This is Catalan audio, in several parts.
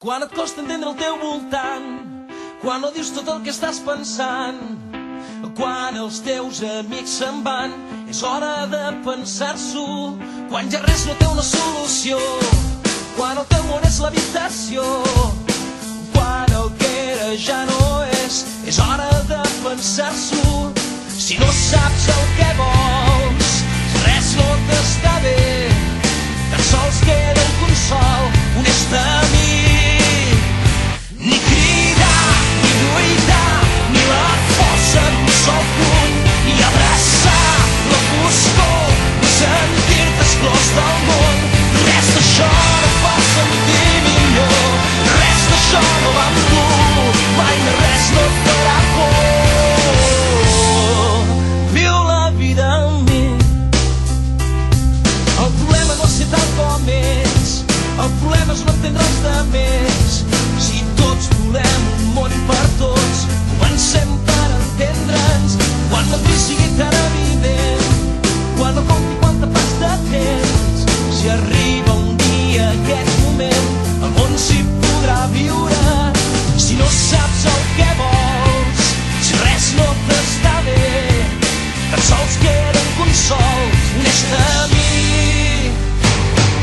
Quan et costa entendre el teu voltant, quan no dius tot el que estàs pensant, quan els teus amics se'n van, és hora de pensar-s'ho. Quan ja res no té una solució, quan el teu món és l'habitació, quan el que era ja no és hora de pensar-s'ho. Si no saps el que vols, res no t'està bé, tan sols queda un consol, honest amic. Ni cridar, ni lluitar, ni la força d'un sol puny, ni abraçar la foscor, ni sentir-te exclòs del món. Res d'això no et fa sentir millor, res d'això no va amb tu, mai més res no et farà por. Viu la vida amb mi. El problema no és ser tal com ets, el problema és no entendre els demés. Si tots volem un món per tots, comencem per entendre'ns. Quan la fi sigui tan evident, quan no compti quanta pas de temps, si arriba un dia aquest moment, el món s'hi podrà viure. Si no saps el que vols, si res no t'està bé, tan sols queden consols, honest amic.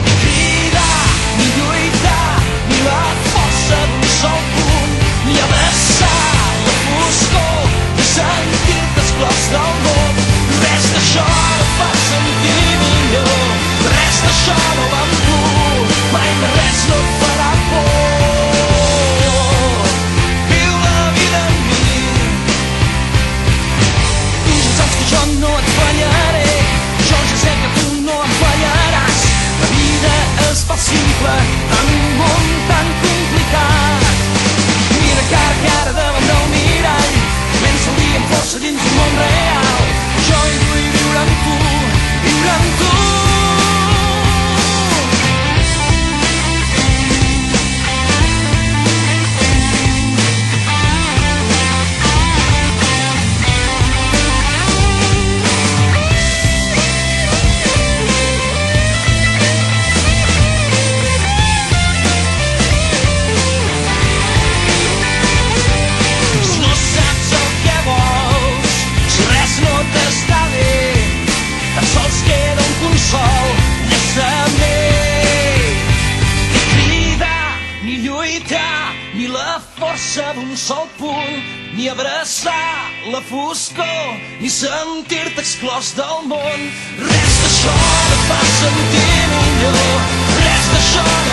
Ni cridar, ni lluitar, ni la força d'un sol punt, ni abraçar la foscor, ni sentir-te exclòs del món. Res d'això no et fa sentir millor, res d'això no va amb tu, mai més res no et farà por. Viu la vida amb mi. Tu ja saps que jo no et fallaré, jo ja sé que tu no em fallaràs. La vida es fa simple en un món tan complicat. Mira cara a cara davant del mirall, comença el dia amb força dins un món real. Jo hi vull viure amb tu, viure amb tu. Si no saps el que vols, si res no t'està bé, tan sols queda un consol, honest amic. Ni cridar, ni lluitar, ni la força d'un sol punt, ni abraçar la foscor, ni sentir-te exclòs del món. Res d'això no et fa sentir millor, res d'això no